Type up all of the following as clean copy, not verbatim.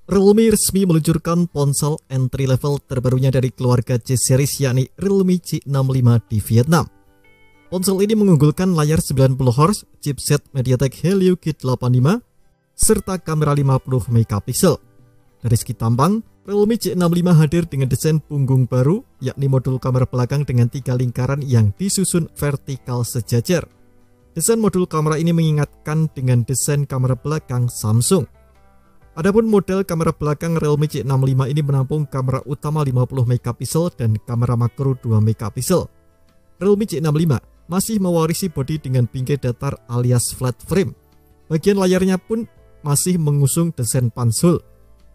Realme resmi meluncurkan ponsel entry level terbarunya dari keluarga C series yakni Realme C65 di Vietnam. Ponsel ini mengunggulkan layar 90 Hz, chipset MediaTek Helio G85, serta kamera 50 megapiksel. Dari segi tampang, Realme C65 hadir dengan desain punggung baru, yakni modul kamera belakang dengan 3 lingkaran yang disusun vertikal sejajar. Desain modul kamera ini mengingatkan dengan desain kamera belakang Samsung. Adapun model kamera belakang Realme C65 ini menampung kamera utama 50 megapiksel dan kamera makro 2 megapiksel. Realme C65 masih mewarisi bodi dengan bingkai datar alias flat frame. Bagian layarnya pun masih mengusung desain pansul.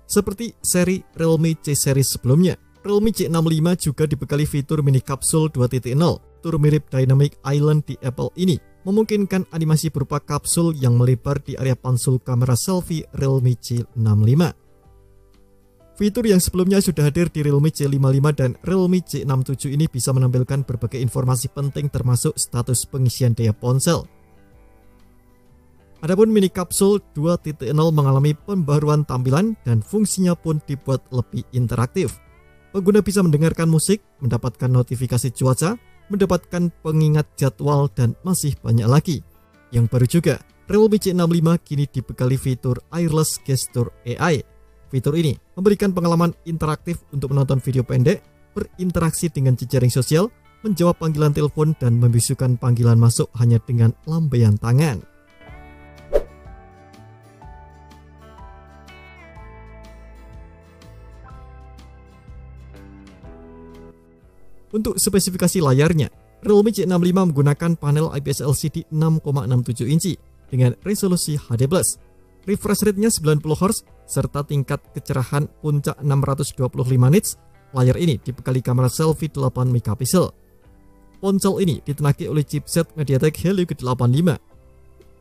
Seperti seri Realme C series sebelumnya, Realme C65 juga dibekali fitur mini kapsul 2.0. Fitur mirip Dynamic Island di Apple ini memungkinkan animasi berupa kapsul yang melebar di area pansul kamera selfie Realme C65. Fitur yang sebelumnya sudah hadir di Realme C55 dan Realme C67 ini bisa menampilkan berbagai informasi penting termasuk status pengisian daya ponsel. Adapun mini kapsul 2.0 mengalami pembaruan tampilan dan fungsinya pun dibuat lebih interaktif. Pengguna bisa mendengarkan musik, mendapatkan notifikasi cuaca, mendapatkan pengingat jadwal, dan masih banyak lagi. Yang baru juga, Realme C65 kini dibekali fitur Airless Gesture AI. Fitur ini memberikan pengalaman interaktif untuk menonton video pendek, berinteraksi dengan jejaring sosial, menjawab panggilan telepon, dan membisukan panggilan masuk hanya dengan lambaian tangan. Untuk spesifikasi layarnya, Realme C65 menggunakan panel IPS LCD 6,67 inci dengan resolusi HD+. Refresh rate-nya 90 Hz serta tingkat kecerahan puncak 625 nits. Layar ini dibekali kamera selfie 8 megapiksel. Ponsel ini ditenaki oleh chipset MediaTek Helio G85.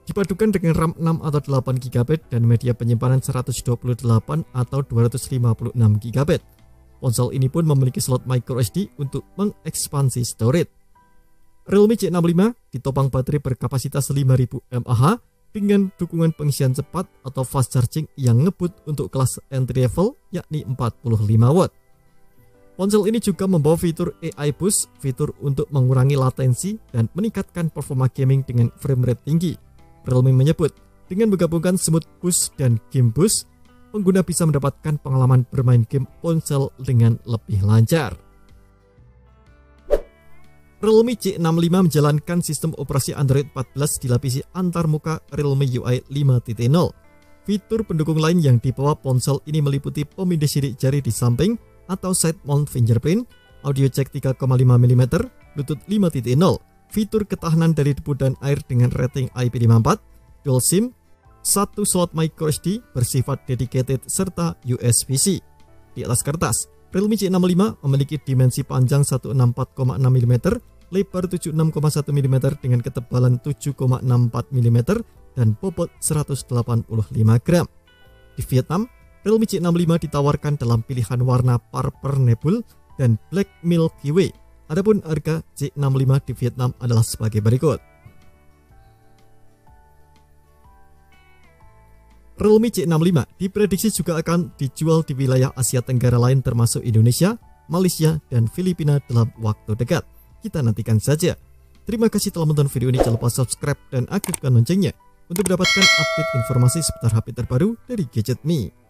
Dipadukan dengan RAM 6 atau 8 GB dan media penyimpanan 128 atau 256 GB. Ponsel ini pun memiliki slot microSD untuk mengekspansi storage. Realme C65 ditopang baterai berkapasitas 5000 mAh dengan dukungan pengisian cepat atau fast charging yang ngebut untuk kelas entry level yakni 45 watt. Ponsel ini juga membawa fitur AI Boost, fitur untuk mengurangi latensi dan meningkatkan performa gaming dengan frame rate tinggi. Realme menyebut dengan menggabungkan Smooth Boost dan Game Boost, pengguna bisa mendapatkan pengalaman bermain game ponsel dengan lebih lancar. Realme C65 menjalankan sistem operasi Android 14 dilapisi antarmuka Realme UI 5.0. Fitur pendukung lain yang dibawa ponsel ini meliputi pemindai sidik jari di samping atau side mount fingerprint, audio jack 3,5 mm, Bluetooth 5.0, fitur ketahanan dari debu dan air dengan rating IP54, dual SIM, 1 slot microSD bersifat dedicated serta USB-C. Di atas kertas, Realme C65 memiliki dimensi panjang 164,6 mm, lebar 76,1 mm dengan ketebalan 7,64 mm dan bobot 185 gram. Di Vietnam, Realme C65 ditawarkan dalam pilihan warna Purple Nebule dan Black Milky Way. Adapun harga C65 di Vietnam adalah sebagai berikut. Realme C65 diprediksi juga akan dijual di wilayah Asia Tenggara lain termasuk Indonesia, Malaysia, dan Filipina dalam waktu dekat. Kita nantikan saja. Terima kasih telah menonton video ini. Jangan lupa subscribe dan aktifkan loncengnya untuk mendapatkan update informasi seputar HP terbaru dari Gadget Me.